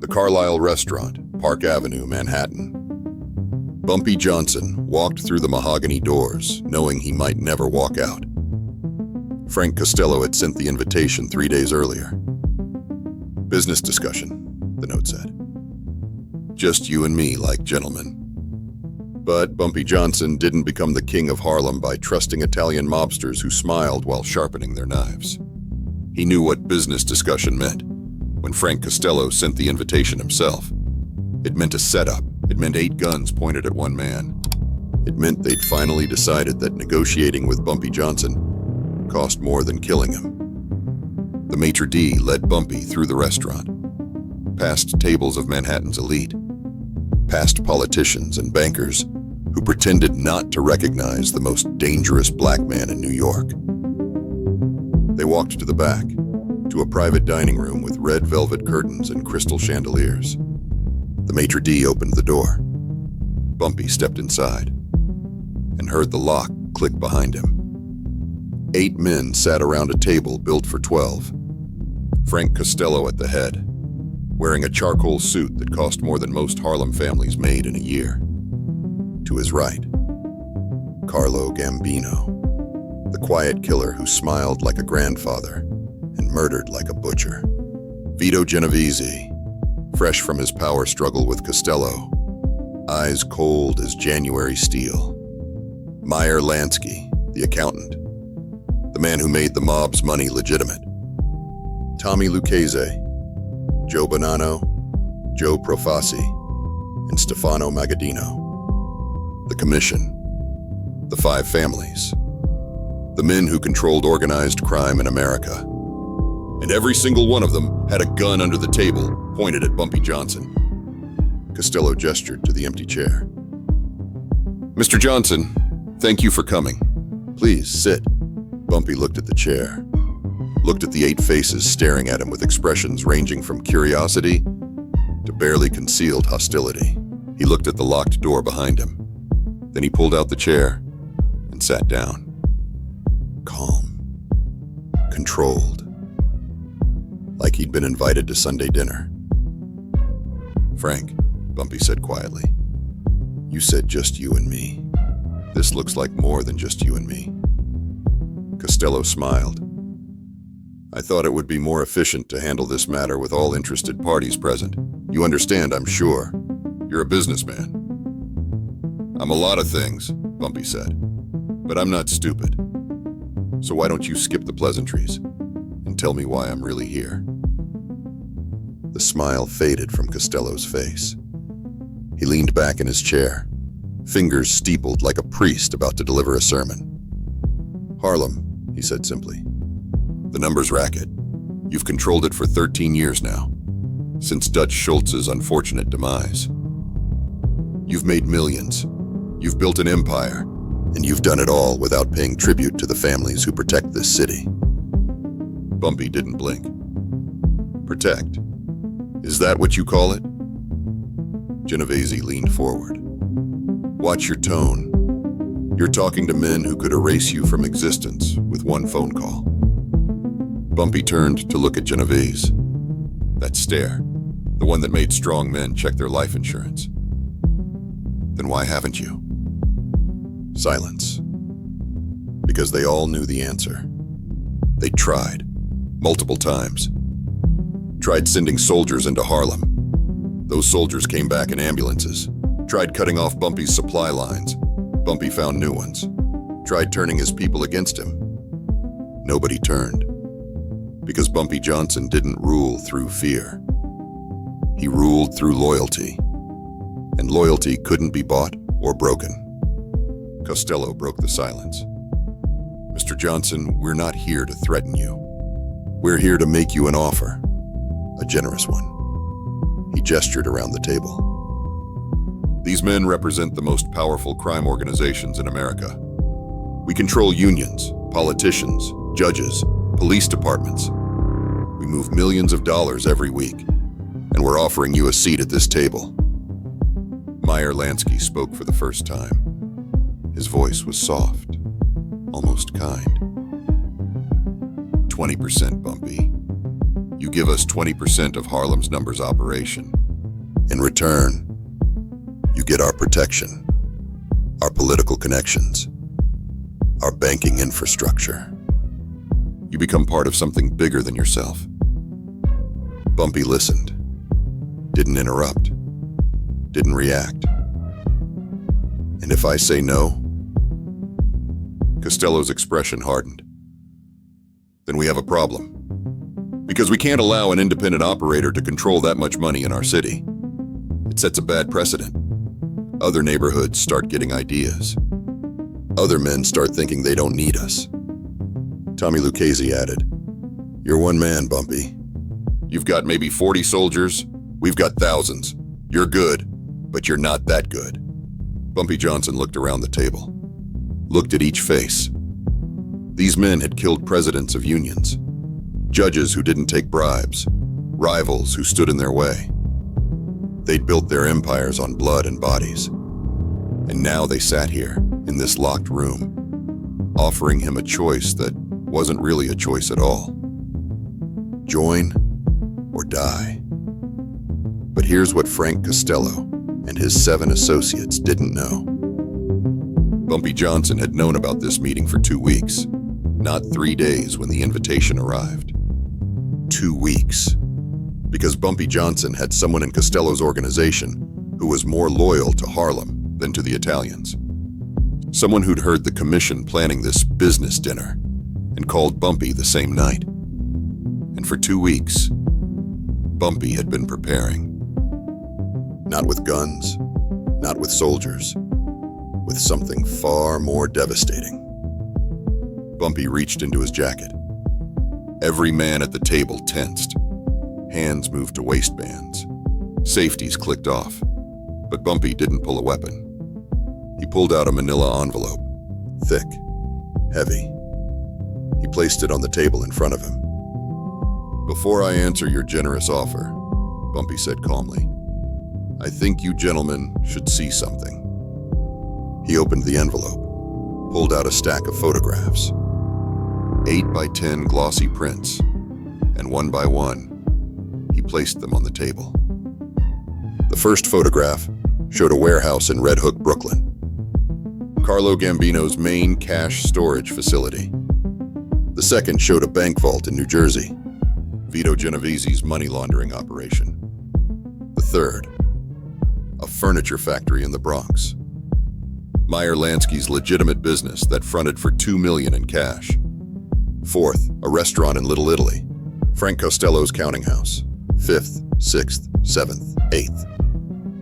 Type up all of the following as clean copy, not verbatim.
The Carlisle Restaurant, Park Avenue, Manhattan. Bumpy Johnson walked through the mahogany doors, knowing he might never walk out. Frank Costello had sent the invitation 3 days earlier. Business discussion, the note said. Just you and me, like gentlemen. But Bumpy Johnson didn't become the king of Harlem by trusting Italian mobsters who smiled while sharpening their knives. He knew what business discussion meant. When Frank Costello sent the invitation himself, it meant a setup. It meant 8 guns pointed at one man. It meant they'd finally decided that negotiating with Bumpy Johnson cost more than killing him. The maitre d' led Bumpy through the restaurant, past tables of Manhattan's elite, past politicians and bankers who pretended not to recognize the most dangerous black man in New York. They walked to the back, to a private dining room with red velvet curtains and crystal chandeliers. The maitre d' opened the door. Bumpy stepped inside and heard the lock click behind him. 8 men sat around a table built for 12. Frank Costello at the head, wearing a charcoal suit that cost more than most Harlem families made in a year. To his right, Carlo Gambino, the quiet killer who smiled like a grandfather and murdered like a butcher. Vito Genovese, fresh from his power struggle with Costello, eyes cold as January steel. Meyer Lansky, the accountant, the man who made the mob's money legitimate. Tommy Lucchese, Joe Bonanno, Joe Profasi, and Stefano Magaddino. The Commission, the 5 families, the men who controlled organized crime in America. And every single one of them had a gun under the table pointed at Bumpy Johnson. Costello gestured to the empty chair. Mr. Johnson, thank you for coming. Please sit. Bumpy looked at the chair, looked at the 8 faces staring at him with expressions ranging from curiosity to barely concealed hostility. He looked at the locked door behind him. Then he pulled out the chair and sat down. Calm, controlled, like he'd been invited to Sunday dinner. Frank, Bumpy said quietly, you said just you and me. This looks like more than just you and me. Costello smiled. I thought it would be more efficient to handle this matter with all interested parties present. You understand, I'm sure. You're a businessman. I'm a lot of things, Bumpy said, but I'm not stupid. So why don't you skip the pleasantries and tell me why I'm really here? The smile faded from Costello's face. He leaned back in his chair, fingers steepled like a priest about to deliver a sermon. Harlem, he said simply. The numbers racket. You've controlled it for 13 years now, since Dutch Schultz's unfortunate demise. You've made millions. You've built an empire, and you've done it all without paying tribute to the families who protect this city. Bumpy didn't blink. Protect? Is that what you call it? Genovese leaned forward. Watch your tone. You're talking to men who could erase you from existence with one phone call. Bumpy turned to look at Genovese. That stare, the one that made strong men check their life insurance. Then why haven't you? Silence. Because they all knew the answer. They tried, multiple times. Tried sending soldiers into Harlem. Those soldiers came back in ambulances. Tried cutting off Bumpy's supply lines. Bumpy found new ones. Tried turning his people against him. Nobody turned. Because Bumpy Johnson didn't rule through fear. He ruled through loyalty. And loyalty couldn't be bought or broken. Costello broke the silence. Mr. Johnson, we're not here to threaten you. We're here to make you an offer. A generous one. He gestured around the table. These men represent the most powerful crime organizations in America. We control unions, politicians, judges, police departments. We move millions of dollars every week, and we're offering you a seat at this table. Meyer Lansky spoke for the first time. His voice was soft, almost kind. 20%, Bumpy. You give us 20% of Harlem's numbers operation. In return, you get our protection, our political connections, our banking infrastructure. You become part of something bigger than yourself. Bumpy listened, didn't interrupt, didn't react. And if I say no, Costello's expression hardened. Then we have a problem. Because we can't allow an independent operator to control that much money in our city. It sets a bad precedent. Other neighborhoods start getting ideas. Other men start thinking they don't need us. Tommy Lucchese added, "You're one man, Bumpy. You've got maybe 40 soldiers. We've got thousands. You're good, but you're not that good." Bumpy Johnson looked around the table, looked at each face. These men had killed presidents of unions, judges who didn't take bribes, rivals who stood in their way. They'd built their empires on blood and bodies. And now they sat here, in this locked room, offering him a choice that wasn't really a choice at all. Join or die. But here's what Frank Costello and his 7 associates didn't know. Bumpy Johnson had known about this meeting for 2 weeks, not 3 days when the invitation arrived. 2 weeks. Because Bumpy Johnson had someone in Costello's organization who was more loyal to Harlem than to the Italians. Someone who'd heard the commission planning this business dinner and called Bumpy the same night. And for 2 weeks, Bumpy had been preparing. Not with guns, not with soldiers, with something far more devastating. Bumpy reached into his jacket. Every man at the table tensed. Hands moved to waistbands. Safeties clicked off. But Bumpy didn't pull a weapon. He pulled out a manila envelope, thick, heavy. He placed it on the table in front of him. "Before I answer your generous offer," Bumpy said calmly, "I think you gentlemen should see something." He opened the envelope, pulled out a stack of photographs, 8 by 10 glossy prints, and one by one, he placed them on the table. The first photograph showed a warehouse in Red Hook, Brooklyn, Carlo Gambino's main cash storage facility. The second showed a bank vault in New Jersey, Vito Genovese's money laundering operation. The third, a furniture factory in the Bronx, Meyer Lansky's legitimate business that fronted for $2 million in cash. Fourth, a restaurant in Little Italy, Frank Costello's counting house. Fifth, sixth, seventh, eighth.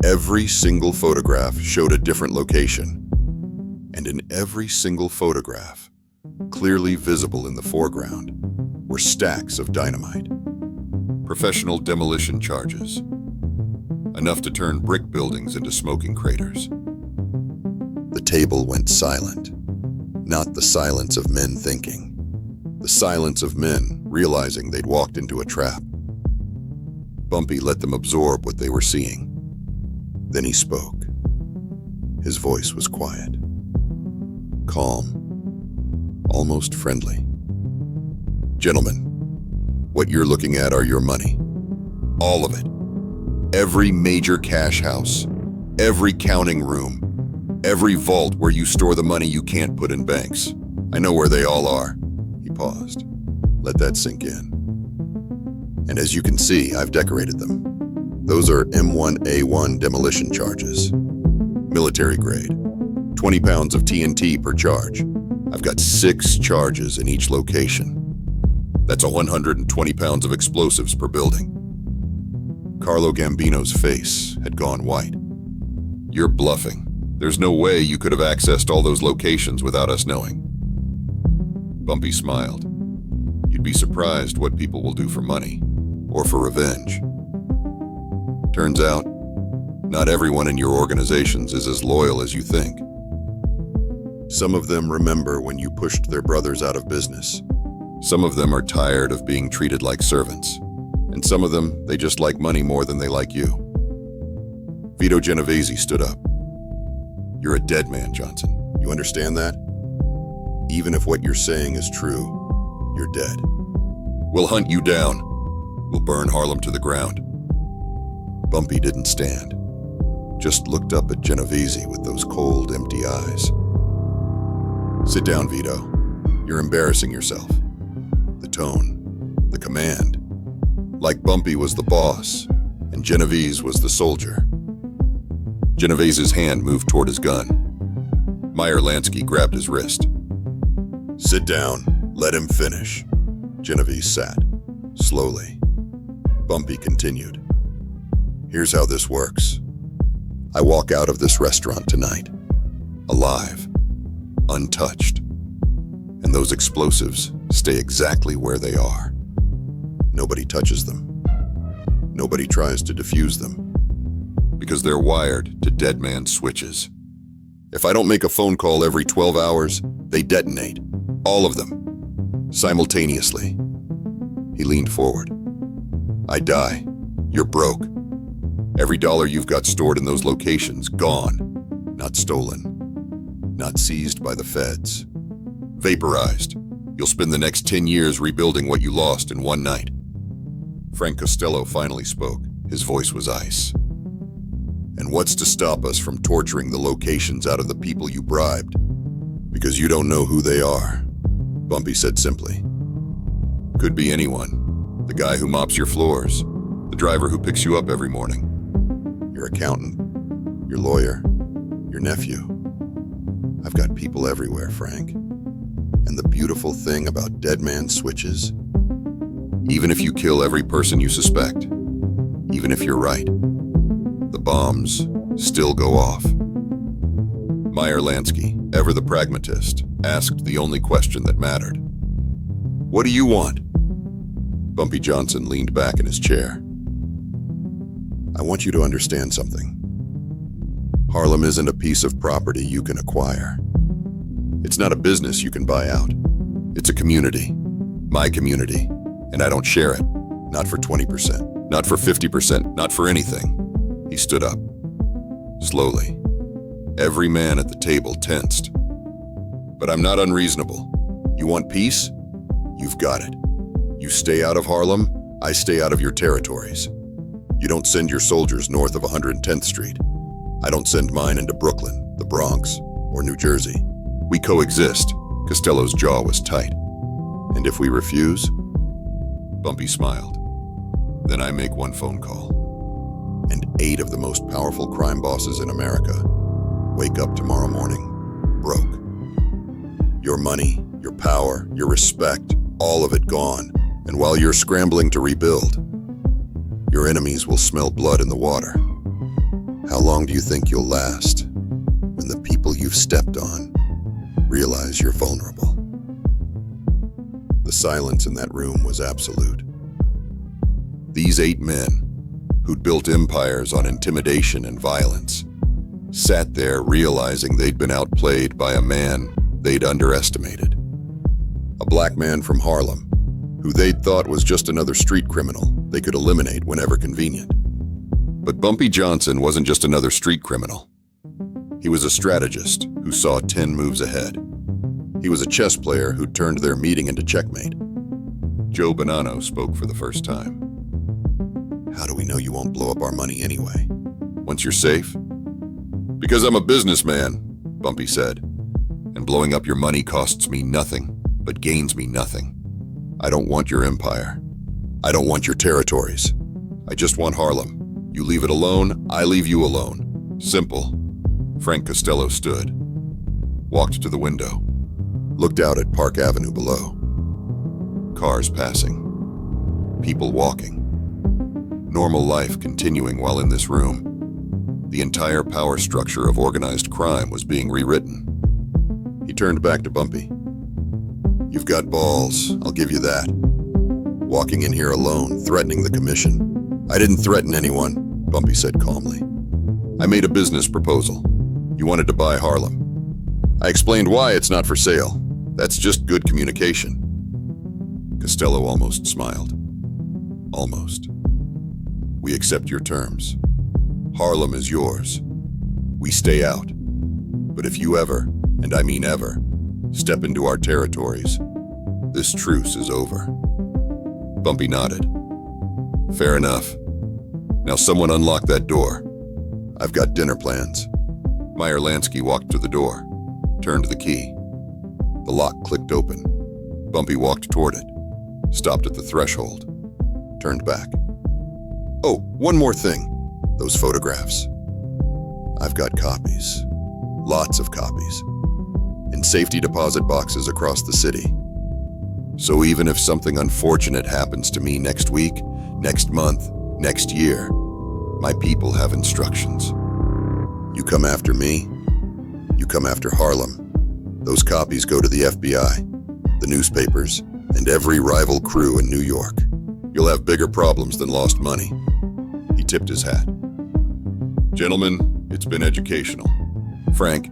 Every single photograph showed a different location. And in every single photograph, clearly visible in the foreground, were stacks of dynamite. Professional demolition charges. Enough to turn brick buildings into smoking craters. The table went silent. Not the silence of men thinking. The silence of men realizing they'd walked into a trap. Bumpy let them absorb what they were seeing. Then he spoke. His voice was quiet, calm, almost friendly. "Gentlemen, what you're looking at are your money. All of it. Every major cash house, every counting room, every vault where you store the money you can't put in banks. I know where they all are." He paused. "Let that sink in. And as you can see, I've decorated them. Those are M1A1 demolition charges. Military grade. 20 pounds of TNT per charge. I've got 6 charges in each location. That's 120 pounds of explosives per building." Carlo Gambino's face had gone white. "You're bluffing. There's no way you could have accessed all those locations without us knowing." Bumpy smiled. "You'd be surprised what people will do for money, or for revenge. Turns out, not everyone in your organizations is as loyal as you think. Some of them remember when you pushed their brothers out of business. Some of them are tired of being treated like servants. And some of them, they just like money more than they like you." Vito Genovese stood up. "You're a dead man, Johnson. You understand that? Even if what you're saying is true, you're dead." "We'll hunt you down. We'll burn Harlem to the ground. Bumpy didn't stand, just looked up at Genovese with those cold, empty eyes. Sit down, Vito. You're embarrassing yourself. The tone, the command. Like Bumpy was the boss, and Genovese was the soldier. Genovese's hand moved toward his gun. Meyer Lansky grabbed his wrist. Sit down. Let him finish. Genovese sat, slowly. Bumpy continued. Here's how this works. I walk out of this restaurant tonight, alive, untouched, and those explosives stay exactly where they are. Nobody touches them. Nobody tries to defuse them, because they're wired to dead man switches. If I don't make a phone call every 12 hours, they detonate, all of them, simultaneously. He leaned forward. I die. You're broke. Every dollar you've got stored in those locations, gone. Not stolen. Not seized by the feds. Vaporized. You'll spend the next 10 years rebuilding what you lost in one night. Frank Costello finally spoke. His voice was ice. And what's to stop us from torturing the locations out of the people you bribed? Because you don't know who they are, Bumpy said simply. Could be anyone. The guy who mops your floors. The driver who picks you up every morning. Your accountant. Your lawyer. Your nephew. I've got people everywhere, Frank. And the beautiful thing about dead man switches, even if you kill every person you suspect, even if you're right, the bombs still go off. Meyer Lansky, ever the pragmatist, asked the only question that mattered. What do you want? Bumpy Johnson leaned back in his chair. I want you to understand something. Harlem isn't a piece of property you can acquire. It's not a business you can buy out. It's a community. My community. And I don't share it. Not for 20%. Not for 50%. Not for anything. He stood up. Slowly. Every man at the table tensed. But I'm not unreasonable. You want peace? You've got it. You stay out of Harlem, I stay out of your territories. You don't send your soldiers north of 110th Street. I don't send mine into Brooklyn, the Bronx, or New Jersey. We coexist. Costello's jaw was tight. And if we refuse? Bumpy smiled. Then I make one phone call. And 8 of the most powerful crime bosses in America wake up tomorrow morning, broke. Your money, your power, your respect, all of it gone. And while you're scrambling to rebuild, your enemies will smell blood in the water. How long do you think you'll last when the people you've stepped on realize you're vulnerable? The silence in that room was absolute. These 8 men, who'd built empires on intimidation and violence, sat there realizing they'd been outplayed by a man they'd underestimated. A black man from Harlem, who they'd thought was just another street criminal they could eliminate whenever convenient. But Bumpy Johnson wasn't just another street criminal. He was a strategist who saw 10 moves ahead. He was a chess player who turned their meeting into checkmate. Joe Bonanno spoke for the first time. How do we know you won't blow up our money anyway? Once you're safe? Because I'm a businessman, Bumpy said. And blowing up your money costs me nothing, but gains me nothing. I don't want your empire. I don't want your territories. I just want Harlem. You leave it alone, I leave you alone. Simple. Frank Costello stood, walked to the window, looked out at Park Avenue below. Cars passing. People walking. Normal life continuing while in this room. The entire power structure of organized crime was being rewritten. He turned back to Bumpy. You've got balls, I'll give you that. Walking in here alone, threatening the commission. I didn't threaten anyone, Bumpy said calmly. I made a business proposal. You wanted to buy Harlem. I explained why it's not for sale. That's just good communication. Costello almost smiled. Almost. We accept your terms. Harlem is yours. We stay out. But if you ever, and I mean ever, step into our territories, this truce is over. Bumpy nodded. Fair enough. Now someone unlock that door. I've got dinner plans. Meyer Lansky walked to the door, turned the key. The lock clicked open. Bumpy walked toward it, stopped at the threshold, turned back. Oh, one more thing. Those photographs. I've got copies. Lots of copies. In safety deposit boxes across the city. So even if something unfortunate happens to me next week, next month, next year, my people have instructions. You come after me, you come after Harlem. Those copies go to the FBI, the newspapers, and every rival crew in New York. You'll have bigger problems than lost money. He tipped his hat. Gentlemen, it's been educational. Frank,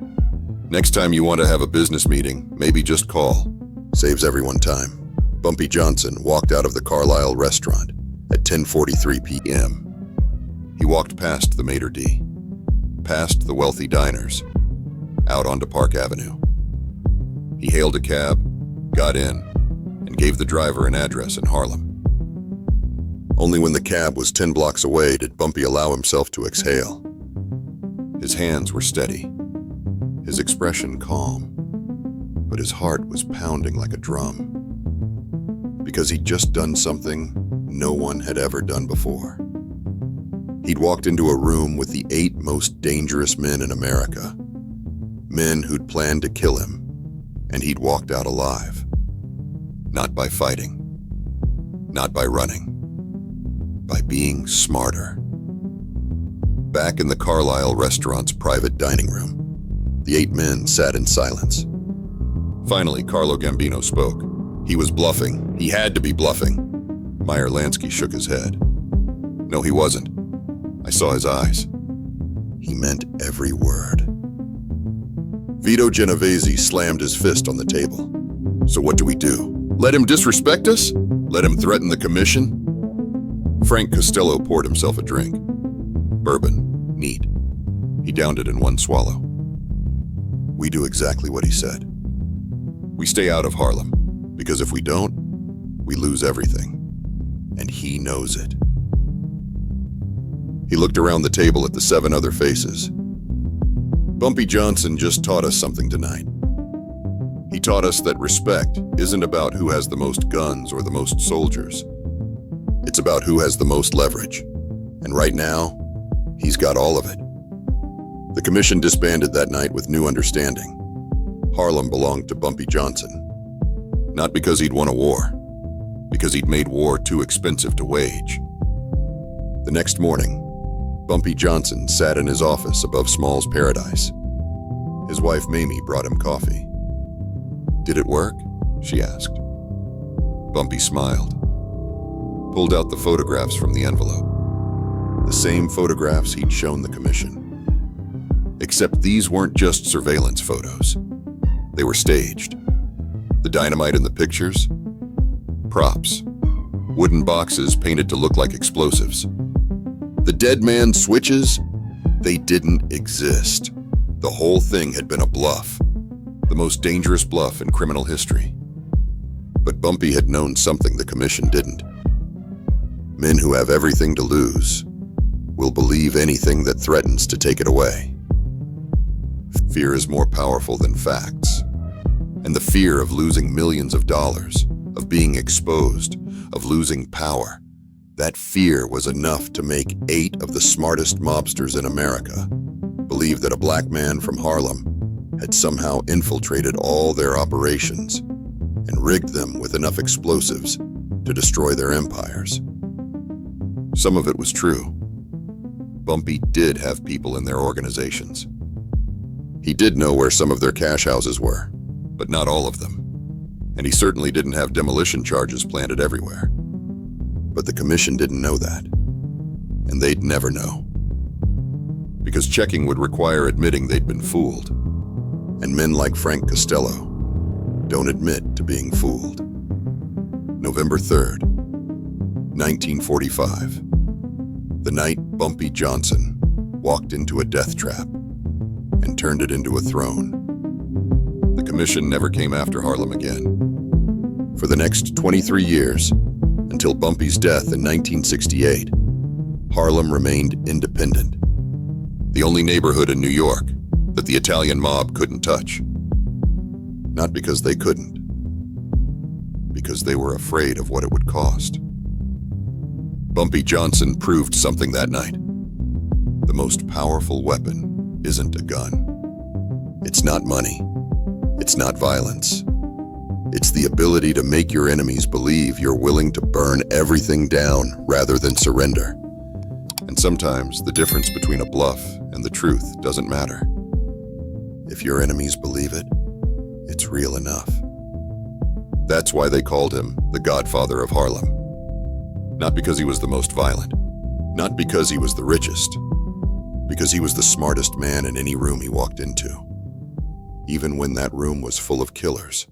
next time you want to have a business meeting, maybe just call. Saves everyone time. Bumpy Johnson walked out of the Carlisle restaurant at 10:43 p.m. He walked past the Maitre d', past the wealthy diners, out onto Park Avenue. He hailed a cab, got in, and gave the driver an address in Harlem. Only when the cab was 10 blocks away did Bumpy allow himself to exhale. His hands were steady, his expression calm, but his heart was pounding like a drum. Because he'd just done something no one had ever done before. He'd walked into a room with the 8 most dangerous men in America. Men who'd planned to kill him, and he'd walked out alive. Not by fighting, not by running, by being smarter. Back in the Carlisle restaurant's private dining room, the 8 men sat in silence. Finally, Carlo Gambino spoke. He was bluffing. He had to be bluffing. Meyer Lansky shook his head. No, he wasn't. I saw his eyes. He meant every word. Vito Genovese slammed his fist on the table. So what do we do? Let him disrespect us? Let him threaten the commission? Frank Costello poured himself a drink. Bourbon, neat. He downed it in one swallow. We do exactly what he said. We stay out of Harlem, because if we don't, we lose everything. And he knows it. He looked around the table at the 7 other faces. Bumpy Johnson just taught us something tonight. He taught us that respect isn't about who has the most guns or the most soldiers. It's about who has the most leverage. And right now, he's got all of it. The commission disbanded that night with new understanding. Harlem belonged to Bumpy Johnson. Not because he'd won a war, because he'd made war too expensive to wage. The next morning, Bumpy Johnson sat in his office above Small's Paradise. His wife Mamie brought him coffee. Did it work? She asked. Bumpy smiled, pulled out the photographs from the envelope. The same photographs he'd shown the commission. Except these weren't just surveillance photos. They were staged. The dynamite in the pictures? Props. Wooden boxes painted to look like explosives. The dead man switches? They didn't exist. The whole thing had been a bluff. The most dangerous bluff in criminal history. But Bumpy had known something the commission didn't. Men who have everything to lose will believe anything that threatens to take it away. Fear is more powerful than facts. And the fear of losing millions of dollars, of being exposed, of losing power, that fear was enough to make 8 of the smartest mobsters in America believe that a black man from Harlem had somehow infiltrated all their operations and rigged them with enough explosives to destroy their empires. Some of it was true. Bumpy did have people in their organizations. He did know where some of their cash houses were, but not all of them. And he certainly didn't have demolition charges planted everywhere. But the commission didn't know that. And they'd never know. Because checking would require admitting they'd been fooled. And men like Frank Costello don't admit to being fooled. November 3rd, 1945. The night Bumpy Johnson walked into a death trap and turned it into a throne. The commission never came after Harlem again. For the next 23 years, Until Bumpy's death in 1968, Harlem remained independent. The only neighborhood in New York that the Italian mob couldn't touch. Not because they couldn't, because they were afraid of what it would cost. Bumpy Johnson proved something that night. The most powerful weapon isn't a gun. It's not money. It's not violence. It's the ability to make your enemies believe you're willing to burn everything down rather than surrender. And sometimes the difference between a bluff and the truth doesn't matter. If your enemies believe it, it's real enough. That's why they called him the Godfather of Harlem. Not because he was the most violent, not because he was the richest, because he was the smartest man in any room he walked into. Even when that room was full of killers,